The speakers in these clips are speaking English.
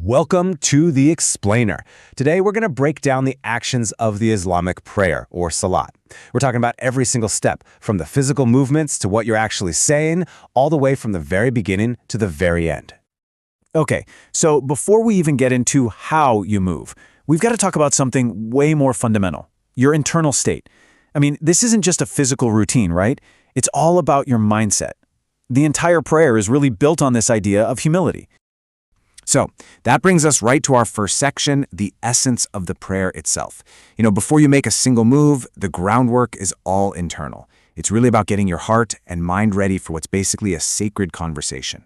Welcome to The Explainer. Today we're going to break down the actions of the Islamic prayer, or salat. We're talking about every single step, from the physical movements to what you're actually saying, all the way from the very beginning to the very end. Okay, so before we even get into how you move, we've got to talk about something way more fundamental, your internal state. I mean, this isn't just a physical routine, right? It's all about your mindset. The entire prayer is really built on this idea of humility. So that brings us right to our first section, the essence of the prayer itself. Before you make a single move, the groundwork is all internal. It's really about getting your heart and mind ready for what's basically a sacred conversation.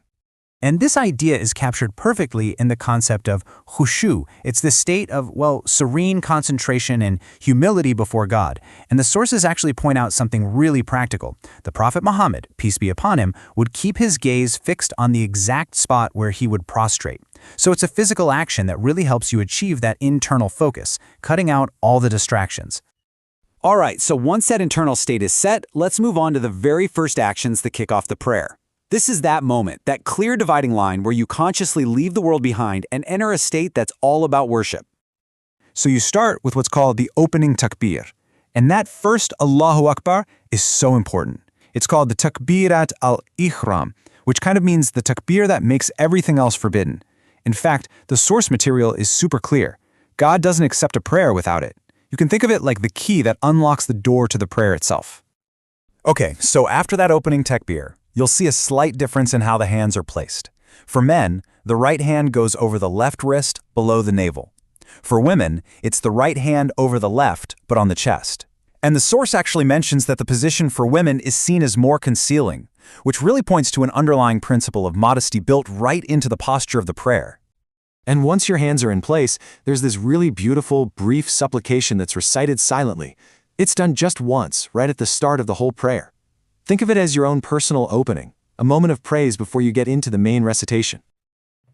And this idea is captured perfectly in the concept of khushu. It's the state of, serene concentration and humility before God. And the sources actually point out something really practical. The Prophet Muhammad, peace be upon him, would keep his gaze fixed on the exact spot where he would prostrate. So it's a physical action that really helps you achieve that internal focus, cutting out all the distractions. All right, so once that internal state is set, let's move on to the very first actions that kick off the prayer. This is that moment, that clear dividing line where you consciously leave the world behind and enter a state that's all about worship. So you start with what's called the opening takbir. And that first Allahu Akbar is so important. It's called the takbirat al-ihram, which kind of means the takbir that makes everything else forbidden. In fact, the source material is super clear. God doesn't accept a prayer without it. You can think of it like the key that unlocks the door to the prayer itself. Okay, so after that opening takbir, you'll see a slight difference in how the hands are placed. For men, the right hand goes over the left wrist below the navel. For women, it's the right hand over the left, but on the chest. And the source actually mentions that the position for women is seen as more concealing, which really points to an underlying principle of modesty built right into the posture of the prayer. And once your hands are in place, there's this really beautiful, brief supplication that's recited silently. It's done just once, right at the start of the whole prayer. Think of it as your own personal opening, a moment of praise before you get into the main recitation.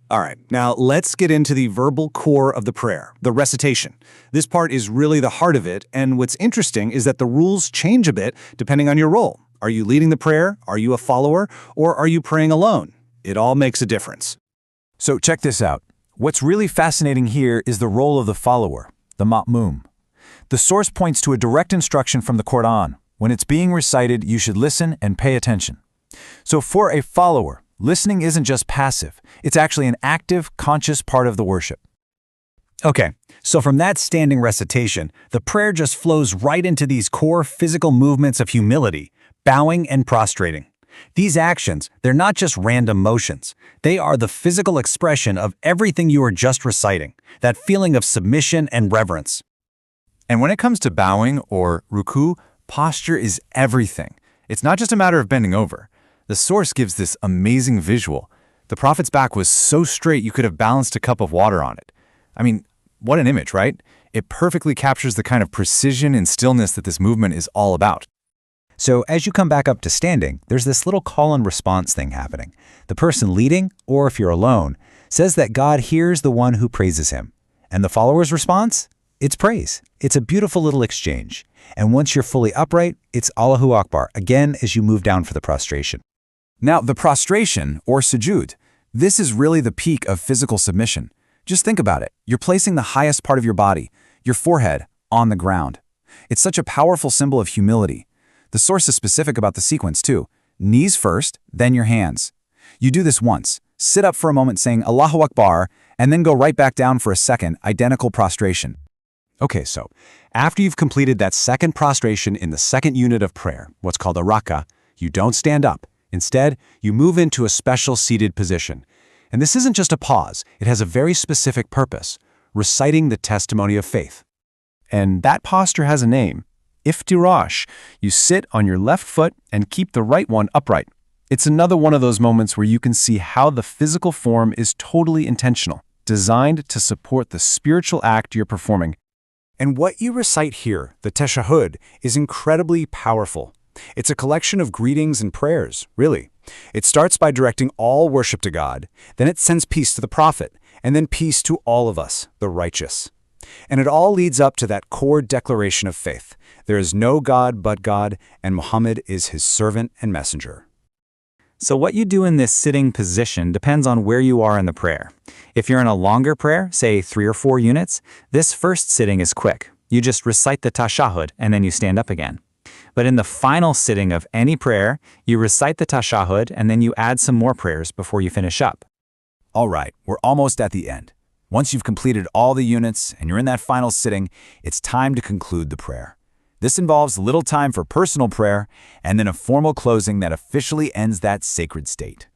All right, now let's get into the verbal core of the prayer, the recitation. This part is really the heart of it, and what's interesting is that the rules change a bit depending on your role. Are you leading the prayer? Are you a follower? Or are you praying alone? It all makes a difference. So check this out. What's really fascinating here is the role of the follower, the ma'mum. The source points to a direct instruction from the Qur'an. When it's being recited, you should listen and pay attention. So for a follower, listening isn't just passive. It's actually an active, conscious part of the worship. Okay, so from that standing recitation, the prayer just flows right into these core physical movements of humility, bowing and prostrating. These actions, they're not just random motions. They are the physical expression of everything you are just reciting, that feeling of submission and reverence. And when it comes to bowing or ruku, posture is everything. It's not just a matter of bending over. The source gives this amazing visual. The Prophet's back was so straight you could have balanced a cup of water on it. I mean, what an image, right? It perfectly captures the kind of precision and stillness that this movement is all about. So as you come back up to standing, there's this little call and response thing happening. The person leading, or if you're alone, says that God hears the one who praises him. And the follower's response? It's praise. It's a beautiful little exchange. And once you're fully upright, it's Allahu Akbar, again as you move down for the prostration. Now, the prostration, or sujud, this is really the peak of physical submission. Just think about it. You're placing the highest part of your body, your forehead, on the ground. It's such a powerful symbol of humility. The source is specific about the sequence too. Knees first, then your hands. You do this once. Sit up for a moment saying Allahu Akbar, and then go right back down for a second, identical prostration. Okay, so after you've completed that second prostration in the second unit of prayer, what's called a rak'ah, you don't stand up. Instead, you move into a special seated position. And this isn't just a pause. It has a very specific purpose, reciting the testimony of faith. And that posture has a name, iftirash. You sit on your left foot and keep the right one upright. It's another one of those moments where you can see how the physical form is totally intentional, designed to support the spiritual act you're performing. And what you recite here, the tashahhud, is incredibly powerful. It's a collection of greetings and prayers, really. It starts by directing all worship to God, then it sends peace to the Prophet, and then peace to all of us, the righteous. And it all leads up to that core declaration of faith. There is no God but God, and Muhammad is his servant and messenger. So what you do in this sitting position depends on where you are in the prayer. If you're in a longer prayer, say 3 or 4 units, this first sitting is quick. You just recite the tashahhud and then you stand up again. But in the final sitting of any prayer, you recite the tashahhud and then you add some more prayers before you finish up. All right, we're almost at the end. Once you've completed all the units and you're in that final sitting, it's time to conclude the prayer. This involves little time for personal prayer and then a formal closing that officially ends that sacred state.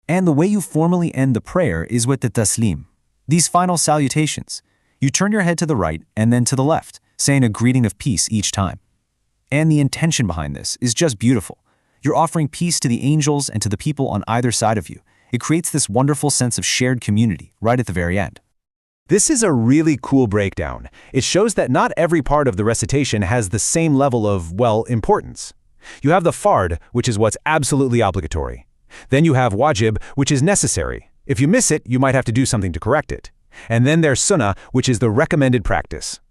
And the way you formally end the prayer is with the taslim, these final salutations. You turn your head to the right and then to the left, saying a greeting of peace each time. And the intention behind this is just beautiful. You're offering peace to the angels and to the people on either side of you. It creates this wonderful sense of shared community right at the very end. This is a really cool breakdown. It shows that not every part of the recitation has the same level of, well, importance. You have the fard, which is what's absolutely obligatory. Then you have wajib, which is necessary. If you miss it, you might have to do something to correct it. And then there's sunnah, which is the recommended practice.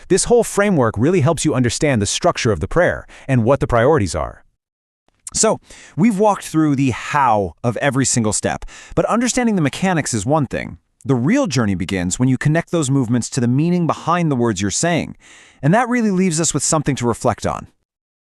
This whole framework really helps you understand the structure of the prayer and what the priorities are. So, we've walked through the how of every single step, but understanding the mechanics is one thing. The real journey begins when you connect those movements to the meaning behind the words you're saying, and that really leaves us with something to reflect on.